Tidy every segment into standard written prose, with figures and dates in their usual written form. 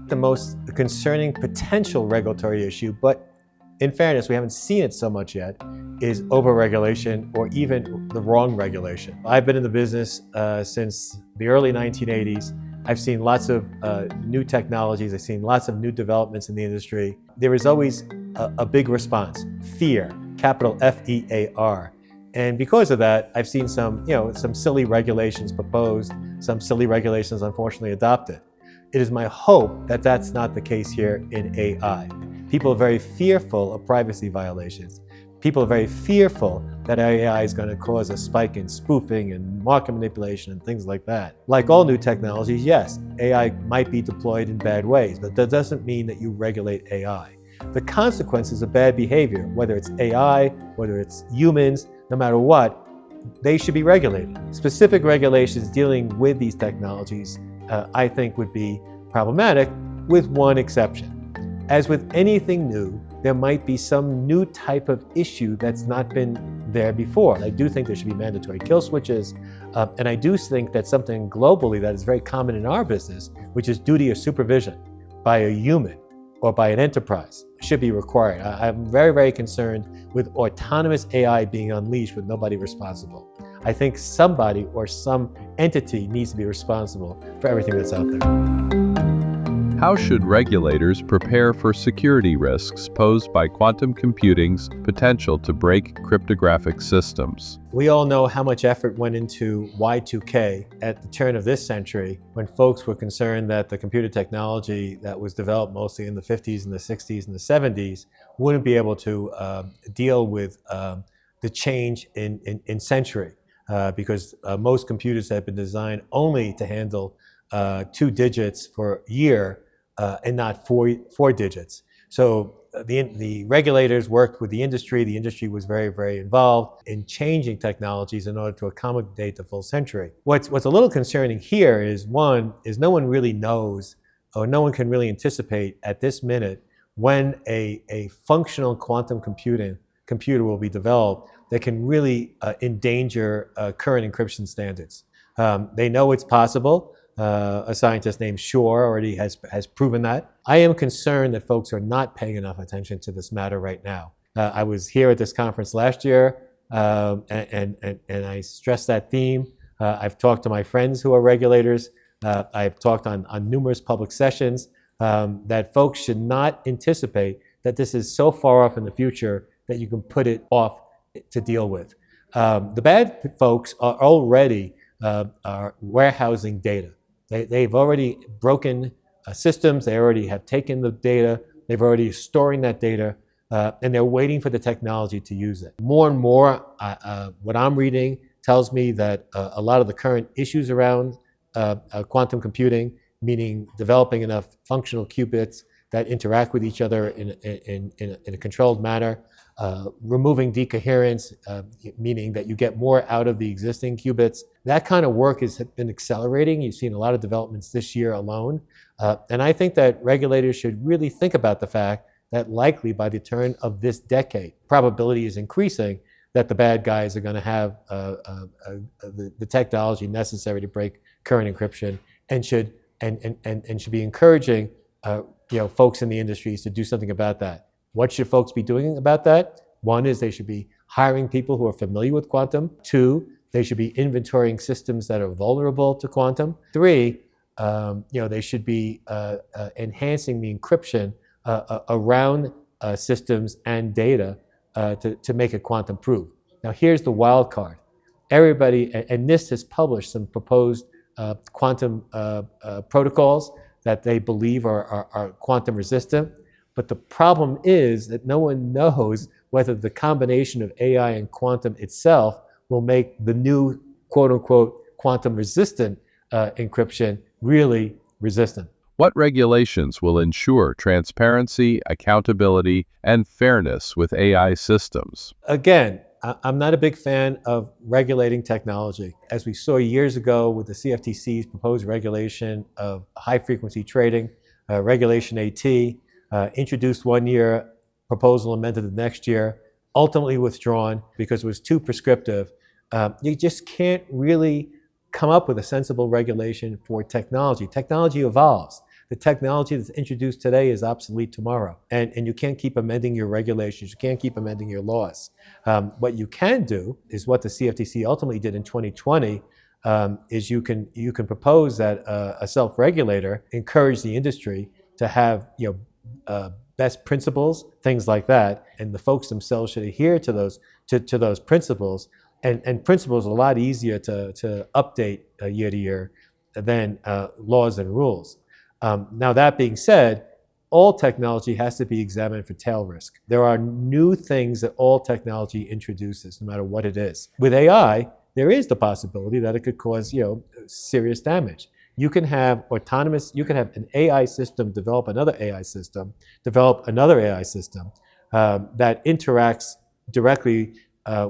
The most concerning potential regulatory issue, but in fairness, we haven't seen it so much yet, is overregulation or even the wrong regulation. I've been in the business since the early 1980s. I've seen lots of new technologies. I've seen lots of new developments in the industry. There is always a big response, fear, capital F-E-A-R. And because of that, I've seen some silly regulations proposed, some silly regulations unfortunately adopted. It is my hope that that's not the case here in AI. People are very fearful of privacy violations. People are very fearful that AI is going to cause a spike in spoofing and market manipulation and things like that. Like all new technologies, yes, AI might be deployed in bad ways, but that doesn't mean that you regulate AI. The consequences of bad behavior, whether it's AI, whether it's humans, no matter what, they should be regulated. Specific regulations dealing with these technologies, I think, would be problematic, with one exception. As with anything new, there might be some new type of issue that's not been there before. I do think there should be mandatory kill switches, and I do think that something globally that is very common in our business, which is duty of supervision by a human or by an enterprise, should be required. I'm very, very concerned with autonomous AI being unleashed with nobody responsible. I think somebody or some entity needs to be responsible for everything that's out there. How should regulators prepare for security risks posed by quantum computing's potential to break cryptographic systems? We all know how much effort went into Y2K at the turn of this century, when folks were concerned that the computer technology that was developed mostly in the 50s and the 60s and the 70s wouldn't be able to deal with the change in century, because most computers have been designed only to handle 2 digits for year and not four digits. So the regulators worked with the industry. The industry was very, very involved in changing technologies in order to accommodate the full century. What's a little concerning here is no one really knows, or no one can really anticipate at this minute when a functional quantum computer will be developed that can really endanger current encryption standards. They know it's possible. A scientist named Shor already has proven that. I am concerned that folks are not paying enough attention to this matter right now. I was here at this conference last year, and I stressed that theme. I've talked to my friends who are regulators. I've talked on numerous public sessions that folks should not anticipate that this is so far off in the future that you can put it off to deal with. The bad folks are already warehousing data. They've already broken systems. They already have taken the data. They've already storing that data, and they're waiting for the technology to use it. More and more, what I'm reading tells me that a lot of the current issues around quantum computing, meaning developing enough functional qubits that interact with each other in a controlled manner, removing decoherence, meaning that you get more out of the existing qubits. That kind of work has been accelerating. You've seen a lot of developments this year alone. And I think that regulators should really think about the fact that likely by the turn of this decade, probability is increasing that the bad guys are going to have the technology necessary to break current encryption, and should be encouraging folks in the industries to do something about that. What should folks be doing about that? One is they should be hiring people who are familiar with quantum. 2, they should be inventorying systems that are vulnerable to quantum. 3, they should be enhancing the encryption around systems and data to make it quantum proof. Now here's the wild card. Everybody, and NIST has published some proposed quantum protocols that they believe are quantum resistant. But the problem is that no one knows whether the combination of AI and quantum itself will make the new quote-unquote quantum resistant encryption really resistant. What regulations will ensure transparency, accountability, and fairness with AI systems? Again, I'm not a big fan of regulating technology. As we saw years ago with the CFTC's proposed regulation of high-frequency trading, Regulation AT, introduced one year, proposal amended the next year, ultimately withdrawn because it was too prescriptive. You just can't really come up with a sensible regulation for technology. Technology evolves. The technology that's introduced today is obsolete tomorrow. And you can't keep amending your regulations. You can't keep amending your laws. What you can do is what the CFTC ultimately did in 2020, is you can propose that a self-regulator encourage the industry to have best principles, things like that, and the folks themselves should adhere to those principles. And principles are a lot easier to update year to year than laws and rules. Now that being said, all technology has to be examined for tail risk. There are new things that all technology introduces, no matter what it is. With AI, there is the possibility that it could cause serious damage. You can have an AI system develop another AI system, that interacts directly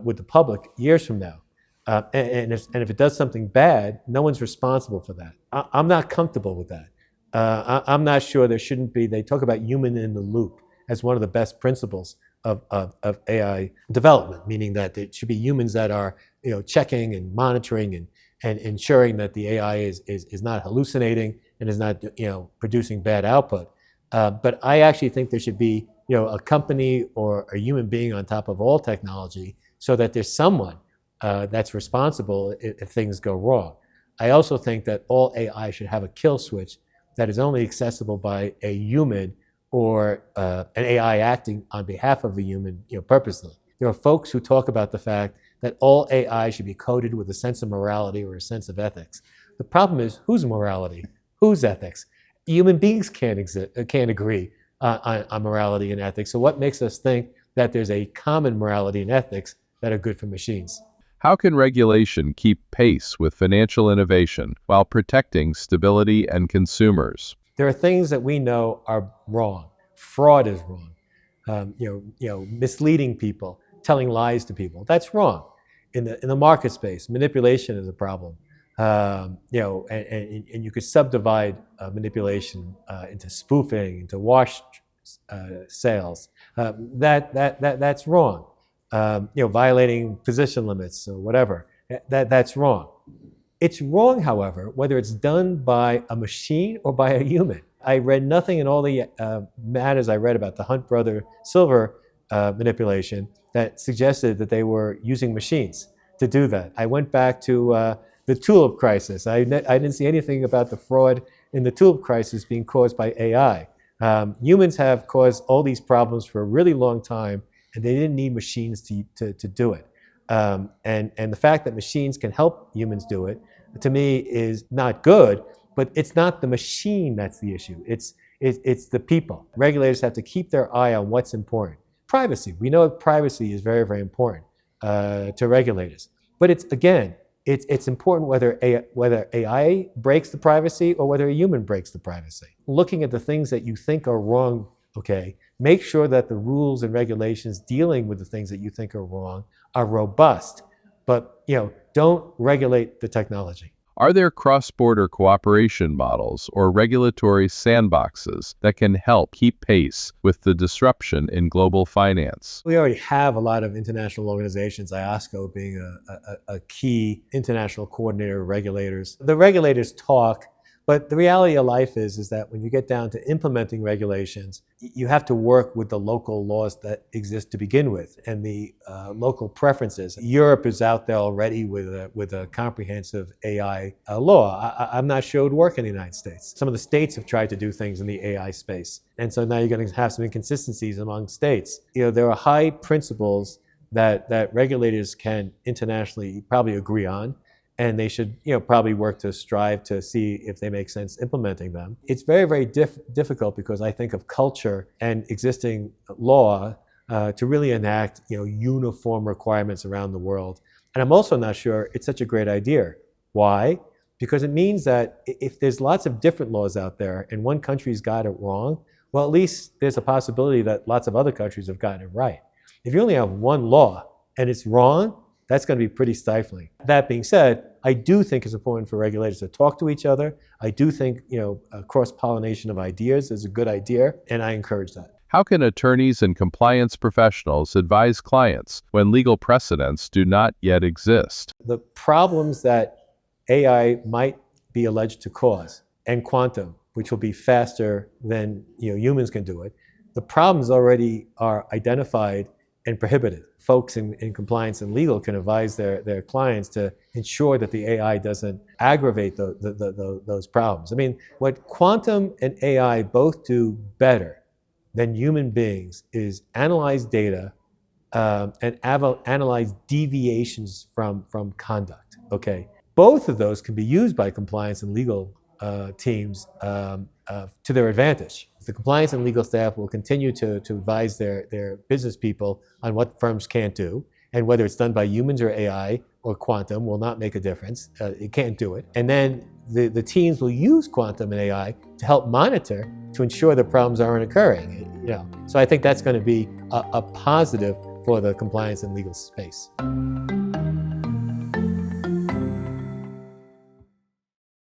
with the public years from now. And if it does something bad, no one's responsible for that. I'm not comfortable with that. I'm not sure there shouldn't be. They talk about human in the loop as one of the best principles of AI development, meaning that there should be humans that are checking and monitoring and ensuring that the AI is not hallucinating and is not producing bad output. But I actually think there should be a company or a human being on top of all technology, so that there's someone that's responsible if things go wrong. I also think that all AI should have a kill switch that is only accessible by a human or an AI acting on behalf of a human purposely. There are folks who talk about the fact that all AI should be coded with a sense of morality or a sense of ethics. The problem is, whose morality? Whose ethics? Human beings can't agree on morality and ethics. So what makes us think that there's a common morality and ethics that are good for machines? How can regulation keep pace with financial innovation while protecting stability and consumers? There are things that we know are wrong. Fraud is wrong. Misleading people, telling lies to people, that's wrong. In the market space, manipulation is a problem. And you could subdivide manipulation into spoofing, into wash sales. That's wrong. Violating position limits or whatever. That's wrong. It's wrong, however, whether it's done by a machine or by a human. I read nothing in all the matters I read about the Hunt brother silver manipulation that suggested that they were using machines to do that. I went back to the tulip crisis. I didn't see anything about the fraud in the tulip crisis being caused by AI. Humans have caused all these problems for a really long time, and they didn't need machines to do it. And the fact that machines can help humans do it, to me, is not good, but it's not the machine that's the issue. It's the people. Regulators have to keep their eye on what's important. Privacy. We know privacy is very, very important to regulators. But it's important whether AI breaks the privacy or whether a human breaks the privacy. Looking at the things that you think are wrong, make sure that the rules and regulations dealing with the things that you think are wrong are robust. But don't regulate the technology. Are there cross-border cooperation models or regulatory sandboxes that can help keep pace with the disruption in global finance? We already have a lot of international organizations, IOSCO being a key international coordinator of regulators. The regulators talk, but the reality of life is that when you get down to implementing regulations, you have to work with the local laws that exist to begin with and the local preferences. Europe is out there already with a comprehensive AI law. I'm not sure it would work in the United States. Some of the states have tried to do things in the AI space. And so now you're going to have some inconsistencies among states. There are high principles that regulators can internationally probably agree on, and they should probably work to strive to see if they make sense implementing them. It's very, very difficult because I think of culture and existing law to really enact uniform requirements around the world. And I'm also not sure it's such a great idea. Why? Because it means that if there's lots of different laws out there and one country's got it wrong, well, at least there's a possibility that lots of other countries have gotten it right. If you only have one law and it's wrong, that's going to be pretty stifling. That being said, I do think it's important for regulators to talk to each other. I do think cross-pollination of ideas is a good idea, and I encourage that. How can attorneys and compliance professionals advise clients when legal precedents do not yet exist? The problems that AI might be alleged to cause, and quantum, which will be faster than humans can do it. The problems already are identified and prohibited. Folks in compliance and legal can advise their clients to ensure that the AI doesn't aggravate those problems. I mean, what quantum and AI both do better than human beings is analyze data and analyze deviations from conduct, okay? Both of those can be used by compliance and legal teams to their advantage. The compliance and legal staff will continue to advise their business people on what firms can't do, and whether it's done by humans or AI or quantum will not make a difference. It can't do it. And then the teams will use quantum and AI to help monitor to ensure the problems aren't occurring. So I think that's going to be a positive for the compliance and legal space.